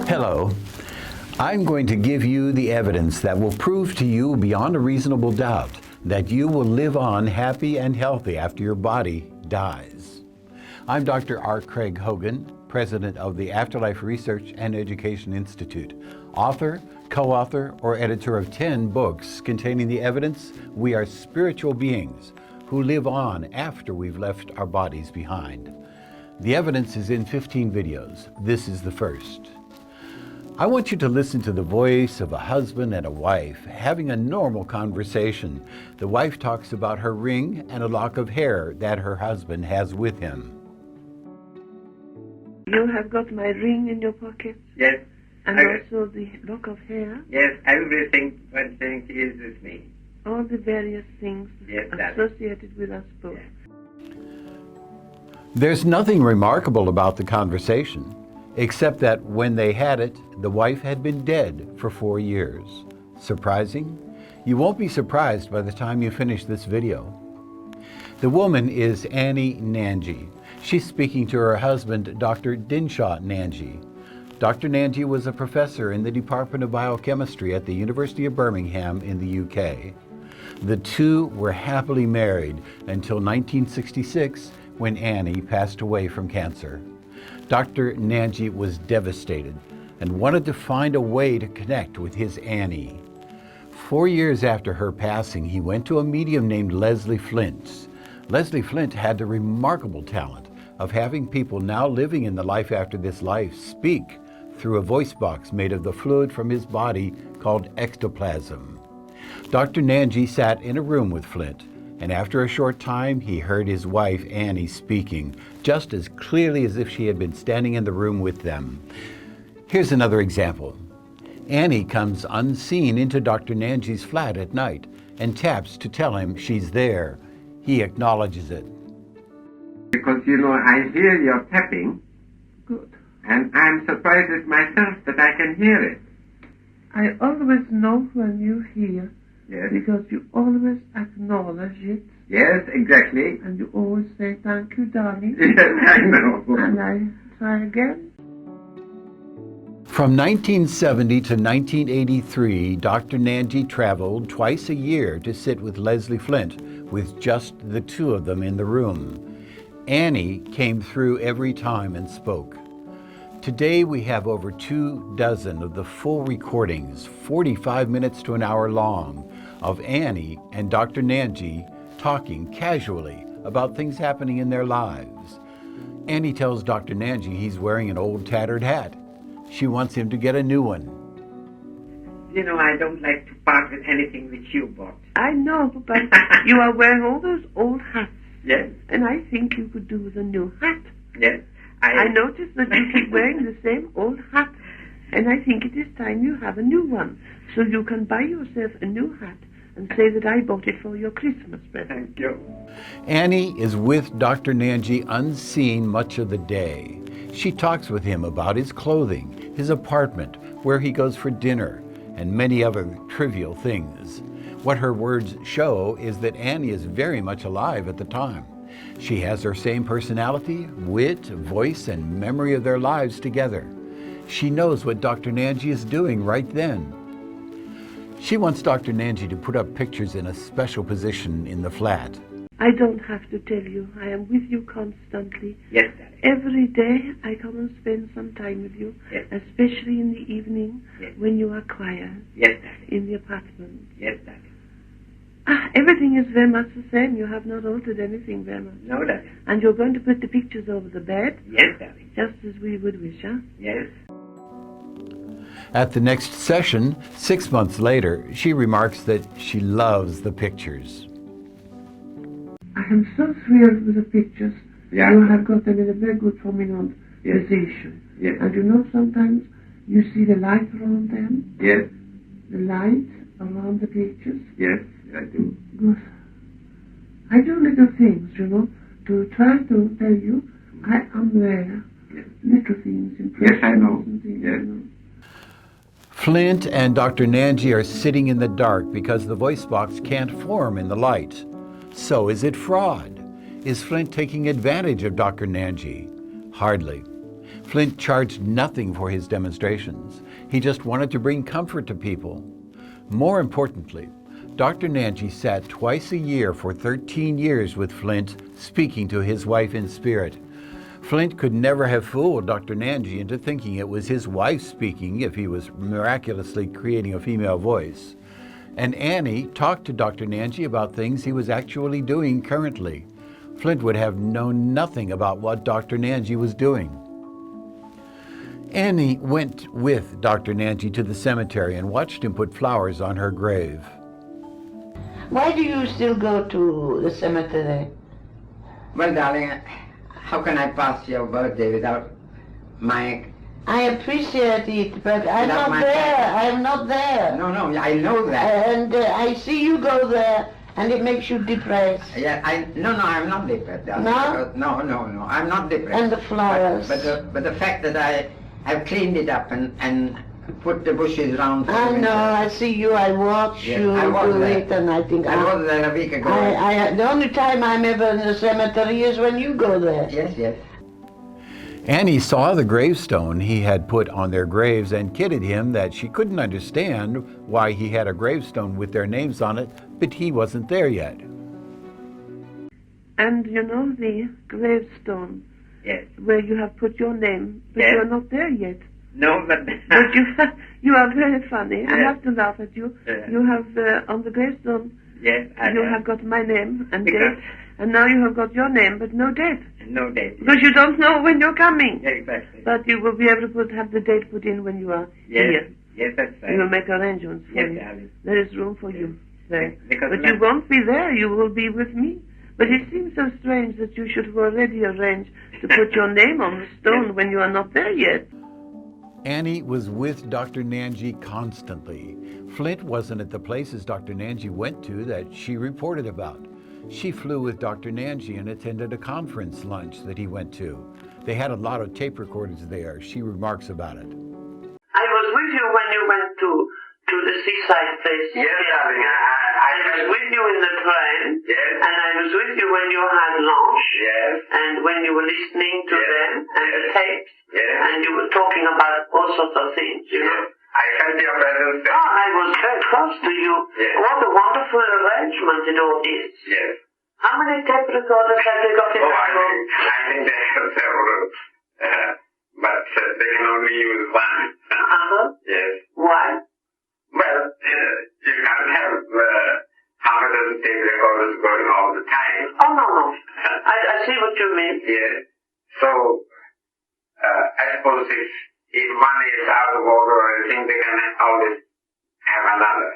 Hello. I'm going to give you the evidence that will prove to you beyond a reasonable doubt that you will live on happy and healthy after your body dies. I'm Dr. R. Craig Hogan, president of the Afterlife Research and Education Institute, author, co-author, or editor of 10 books containing the evidence we are spiritual beings who live on after we've left our bodies behind. The evidence is in 15 videos. This is the first. I want you to listen to the voice of a husband and a wife having a normal conversation. The wife talks about her ring and a lock of hair that her husband has with him. You have got my ring in your pocket? Yes. And also the lock of hair? Yes, everything concerning is with me. All the various things associated with us both. Yes. There's nothing remarkable about the conversation, except that when they had it, the wife had been dead for 4 years. Surprising? You won't be surprised by the time you finish this video. The woman is Annie Nanji. She's speaking to her husband, Dr. Dinshaw Nanji. Dr. Nanji was a professor in the Department of Biochemistry at the University of Birmingham in the UK. The two were happily married until 1966, when Annie passed away from cancer. Dr. Nanji was devastated and wanted to find a way to connect with his Annie. 4 years after her passing, he went to a medium named Leslie Flint. Leslie Flint had the remarkable talent of having people now living in the life after this life speak through a voice box made of the fluid from his body called ectoplasm. Dr. Nanji sat in a room with Flint, and after a short time, he heard his wife, Annie, speaking, just as clearly as if she had been standing in the room with them. Here's another example. Annie comes unseen into Dr. Nanji's flat at night and taps to tell him she's there. He acknowledges it. Because, I hear your tapping. Good. And I'm surprised at myself that I can hear it. I always know when you hear, Yes. because you always acknowledge it, Yes, exactly. and you always say, "Thank you, darling." Yes, I know. And I try again. From 1970 to 1983, Dr. Nanji traveled twice a year to sit with Leslie Flint, with just the two of them in the room. Annie came through every time and spoke. Today we have over 24 of the full recordings, 45 minutes to an hour long, of Annie and Dr. Nanji talking casually about things happening in their lives. Annie tells Dr. Nanji he's wearing an old tattered hat. She wants him to get a new one. I don't like to part with anything which you bought. I know, but you are wearing all those old hats, Yes, and I think you could do with a new hat. yes. I notice that you keep wearing the same old hat, and I think it is time you have a new one, so you can buy yourself a new hat and say that I bought it for your Christmas present. Thank you. Annie is with Dr. Nanji unseen much of the day. She talks with him about his clothing, his apartment, where he goes for dinner, and many other trivial things. What her words show is that Annie is very much alive at the time. She has her same personality, wit, voice, and memory of their lives together. She knows what Dr. Nanji is doing right then. She wants Dr. Nanji to put up pictures in a special position in the flat. I don't have to tell you. I am with you constantly. Yes, darling. Every day I come and spend some time with you, Yes. especially in the evening Yes. when you are quiet Yes, darling. in the apartment. Yes, darling. Everything is very much the same. You have not altered anything very much. No, darling. And you're going to put the pictures over the bed, Yes, darling. just as we would wish, huh? Yes. At the next session, 6 months later, she remarks that she loves the pictures. I am so thrilled with the pictures. Yeah. You have got them in a very good prominent Yes. position. Yes. And sometimes you see the light around them, Yes. the light around the pictures. Yes, I do. Good. I do little things, to try to tell you I am there. Yes. Little things, Yes, I know. and things, Yes. Flint and Dr. Nanji are sitting in the dark because the voice box can't form in the light. So is it fraud? Is Flint taking advantage of Dr. Nanji? Hardly. Flint charged nothing for his demonstrations. He just wanted to bring comfort to people. More importantly, Dr. Nanji sat twice a year for 13 years with Flint, speaking to his wife in spirit. Flint could never have fooled Dr. Nanji into thinking it was his wife speaking if he was miraculously creating a female voice. And Annie talked to Dr. Nanji about things he was actually doing currently. Flint would have known nothing about what Dr. Nanji was doing. Annie went with Dr. Nanji to the cemetery and watched him put flowers on her grave. Why do you still go to the cemetery? Well, darling, how can I pass your birthday without my... I appreciate it, but I'm Without not my there. family. I'm not there. No, I know that. And I see you go there, and it makes you depressed. Yeah, No, I'm not depressed, darling. No? No, I'm not depressed. And the flowers. But the fact that I have cleaned it up and put the bushes around for I the know, winter. I see you, I watch Yes, you I was do there. it, and I think, I was there a week ago. the only time I'm ever in the cemetery is when you go there. Yes. Annie saw the gravestone he had put on their graves and kidded him that she couldn't understand why he had a gravestone with their names on it, but he wasn't there yet. And you know the gravestone Yes. where you have put your name, but Yes. you are not there yet. No, but... But you are very funny. I Yes. have to laugh at you. Yes. You have on the gravestone, Yes, you have got my name and Because- date, and now you have got your name, but no date, No date. because you don't know when you're coming. Exactly. But you will be able to have the date put in when you are here. Yes, that's right. We will make arrangements for Yes, you. darling. There is room for you there. Because But you won't be there. You will be with me. But it seems so strange that you should have already arranged to put your name on the stone when you are not there yet. Annie was with Dr. Nanji constantly. Flint wasn't at the places Dr. Nanji went to that she reported about. She flew with Dr. Nanji and attended a conference lunch that he went to. They had a lot of tape recorders there. She remarks about it. I was with you when you went to the seaside place. Yes, darling. I was with you in the train. Yes. And I was with you when you had lunch. Yes. And when you were listening to Yes. them and the Yes. tapes. Yes. And you were talking about all sorts of things, you know. I felt your presence there. Oh, I was very close to you. Yes. What a wonderful arrangement it all is. Yes. How many tape recorders have they got in Oh, that room? I think they have several. But they can only use one. Uh-huh. Yes. Why? Well, you can't have half a dozen tape recorders going all the time. Oh, no. I see what you mean. Yes. So, I suppose if one is out of order or anything, they can always have another.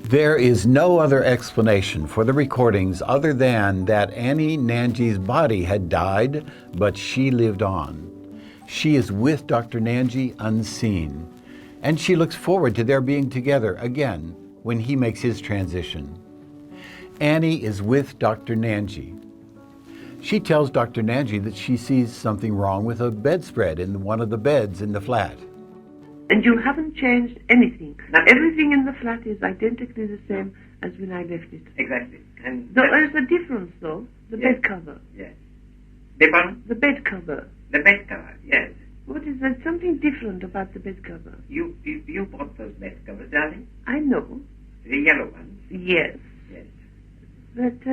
There is no other explanation for the recordings other than that Annie Nanji's body had died, but she lived on. She is with Dr. Nanji unseen, and she looks forward to their being together again when he makes his transition. Annie is with Dr. Nanji. She tells Dr. Nanji that she sees something wrong with a bedspread in one of the beds in the flat. And you haven't changed anything. Nothing. Everything in the flat is identically the same as when I left it. Exactly. And There is a difference, though. The Yes. bed cover. yes. The one, The bed cover. the bed cover, yes. What is there? Something different about the bed cover. You bought those bed covers, darling? I know. The yellow ones? Yes. Yes. But,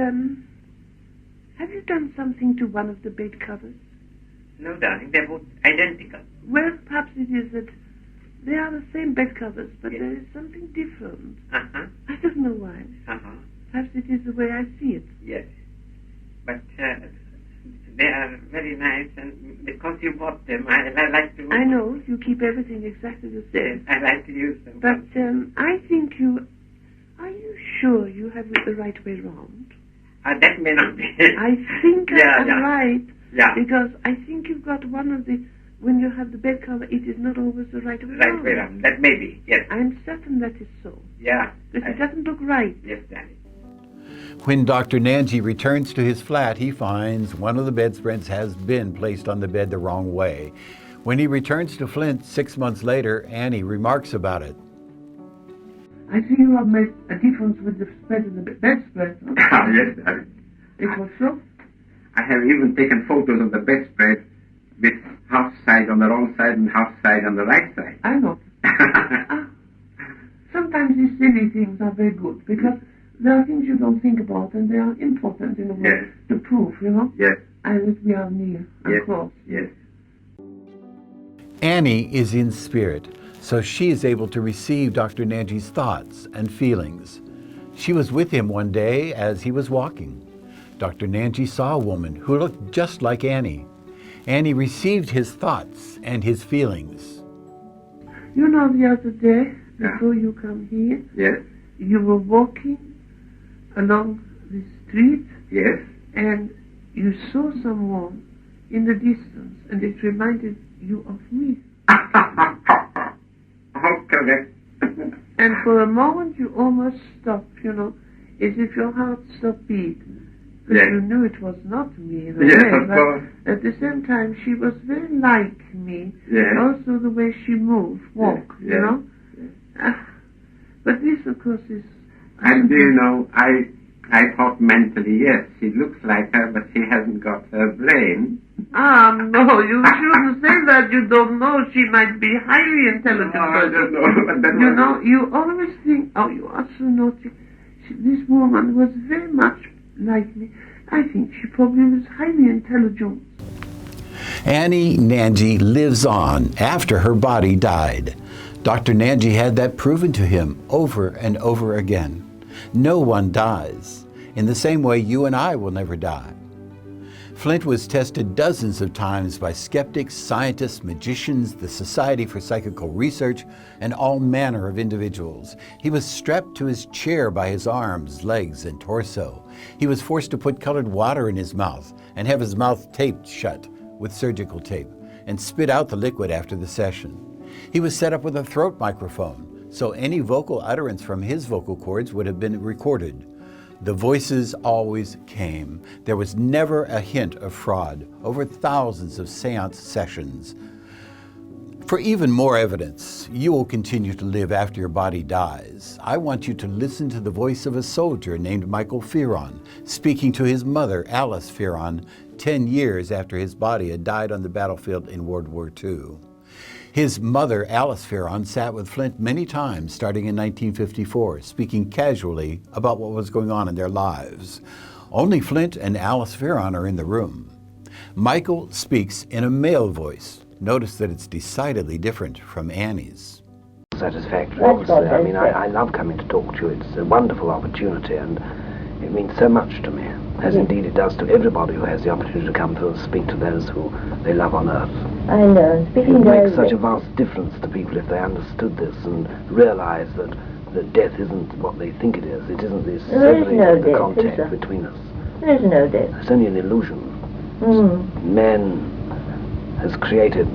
have you done something to one of the bed covers? No, darling, they're both identical. Well, perhaps it is that they are the same bed covers, but Yes. there is something different. Uh-huh. I don't know why. Uh-huh. Perhaps it is the way I see it. Yes. But they are very nice, and because you bought them, I like to... I know you keep everything exactly the Yes, same. I like to use them. But I think you... Are you sure you have it the right way round? That may not be... I think Yeah, I'm yeah. right. Yeah. Because I think you've got one of the... When you have the bed cover, it is not always the right way Right round. way around. That may be, yes. I'm certain that is so. Yeah. But it doesn't look right. Yes, darling. When Dr. Nanji returns to his flat, he finds one of the bedspreads has been placed on the bed the wrong way. When he returns to Flint 6 months later, Annie remarks about it. I see you have made a difference with the spread of the bedspread. Yes, darling. It was so. I have even taken photos of the bedspread with half side on the wrong side and half side on the right side. I know. Sometimes these silly things are very good because there are things you don't think about and they are important in a way Yes. to prove, you know. Yes, And that we are near and yes, close. yes. Annie is in spirit, so she is able to receive Dr. Nanji's thoughts and feelings. She was with him one day as he was walking. Dr. Nanji saw a woman who looked just like Annie. Annie received his thoughts and his feelings. You know, the other day, before you come here, Yes, you were walking along the street yes. and you saw someone in the distance and it reminded you of me. Oh, correct. And for a moment you almost stopped, you know, as if your heart stopped beating. Because Yes. you knew it was not me in a Yes, way, of but course. at the same time she was very like me. Yes. Also the way she moved, walked, Yes. you know. But this, of course, is... And do you know, I thought mentally, yes, she looks like her, but she hasn't got her brain. No, you shouldn't say that. You don't know. She might be highly intelligent. I don't know. But that You was- know, you always think, oh, you are so naughty. This woman was very much like me. I think she probably was highly intelligent. Annie Nanji lives on after her body died. Dr. Nanji had that proven to him over and over again. No one dies. In the same way, you and I will never die. Flint was tested dozens of times by skeptics, scientists, magicians, the Society for Psychical Research, and all manner of individuals. He was strapped to his chair by his arms, legs, and torso. He was forced to put colored water in his mouth and have his mouth taped shut with surgical tape and spit out the liquid after the session. He was set up with a throat microphone, so any vocal utterance from his vocal cords would have been recorded. The voices always came. There was never a hint of fraud over thousands of seance sessions. For even more evidence, you will continue to live after your body dies. I want you to listen to the voice of a soldier named Michael Fearon, speaking to his mother, Alice Fearon, 10 years after his body had died on the battlefield in World War II. His mother, Alice Fearon, sat with Flint many times starting in 1954, speaking casually about what was going on in their lives. Only Flint and Alice Fearon are in the room. Michael speaks in a male voice. Notice that it's decidedly different from Annie's. Satisfactory, obviously. I mean, I love coming to talk to you. It's a wonderful opportunity, and it means so much to me, as indeed it does to everybody who has the opportunity to come to speak to those who they love on earth. I know. It Speaking would make of such a vast difference to people if they understood this and realized that death isn't what they think it is. It isn't this There is severing no of the death, is contact there? between us. there's no death. It's only an illusion. Man has created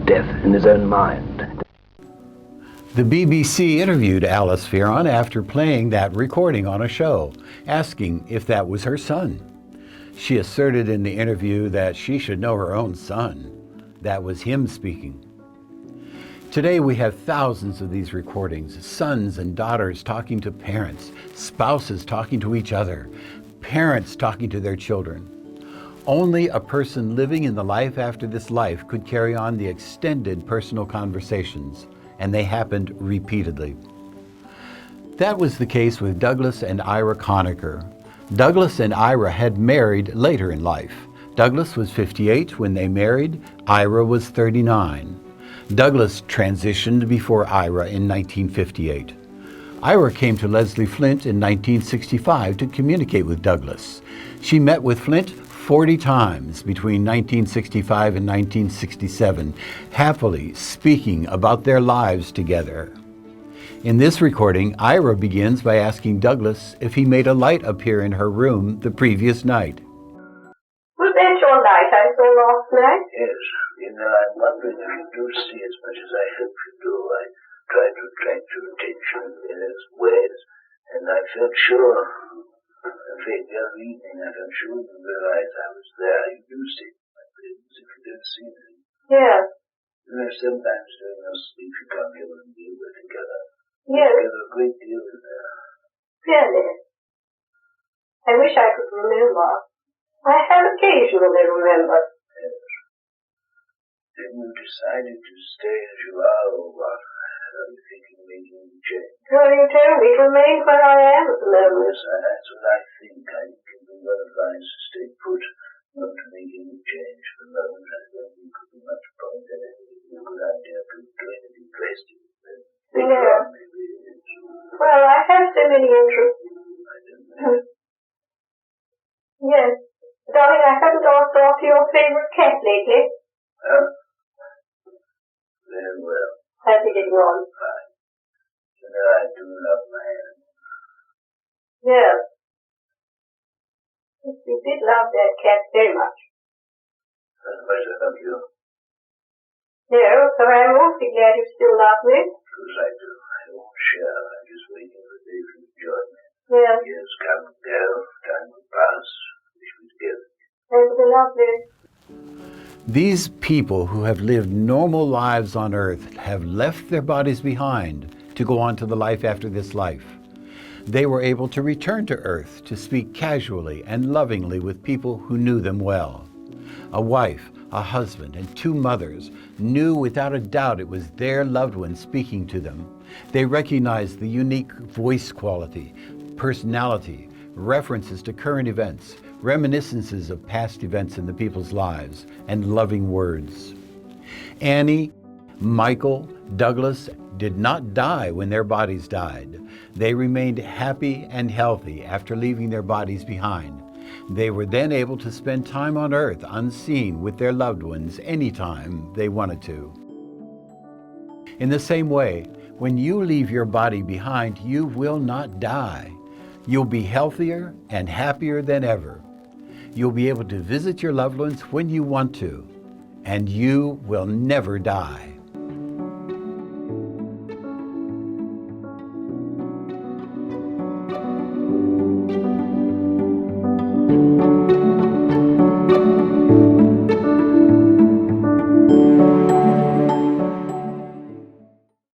death in his own mind. The BBC interviewed Alice Fearon after playing that recording on a show, asking if that was her son. She asserted in the interview that she should know her own son. That was him speaking. Today we have thousands of these recordings, sons and daughters talking to parents, spouses talking to each other, parents talking to their children. Only a person living in the life after this life could carry on the extended personal conversations, and they happened repeatedly. That was the case with Douglas and Ira Conacher. Douglas and Ira had married later in life. Douglas was 58 when they married, Ira was 39. Douglas transitioned before Ira in 1958. Ira came to Leslie Flint in 1965 to communicate with Douglas. She met with Flint 40 times between 1965 and 1967, happily speaking about their lives together. In this recording, Ira begins by asking Douglas if he made a light appear in her room the previous night. Was that your light I saw last night? Yes, I'm wondering if you do see as much as I hope you do. I tried to attract your attention in various ways, and I felt sure, the other evening, I felt sure you realized I was there. You do see my presence if you don't see me. Yes. Sometimes during your sleep you come here and we're together. Yes. Together a great deal in there. Really? I wish I could remember. I have occasionally remembered. Yes. Then you decided to stay as you are, or what? Are you thinking of making any change? Well, you told me to remain where I am at the moment. Yes, that's what I think. I think we well advised to stay put, not to make any change for the moment. I don't think it could be much point in it. It's a good idea to do anything drastic. Yeah. Maybe it's, Well, I have so many interests. I don't know. Yes. Darling, I haven't asked after your favourite cat lately. Huh? Very well. How's he getting on? Fine. You know, I do love my animals. Yes. You did love that cat very much. As much as I love you. No, so I'm awfully glad you still love me. Of course I do. I won't share. I'm just waiting for the day to enjoy me. Yes. Years come and go. Time will pass. Wish we together. That would be lovely. These people who have lived normal lives on earth have left their bodies behind to go on to the life after this life. They were able to return to earth to speak casually and lovingly with people who knew them well. A wife, a husband, and 2 mothers knew without a doubt it was their loved one speaking to them. They recognized the unique voice quality, personality, references to current events, reminiscences of past events in the people's lives, and loving words. Annie, Michael, Douglas did not die when their bodies died. They remained happy and healthy after leaving their bodies behind. They were then able to spend time on earth unseen with their loved ones anytime they wanted to. In the same way, when you leave your body behind, you will not die. You'll be healthier and happier than ever. You'll be able to visit your loved ones when you want to, and you will never die.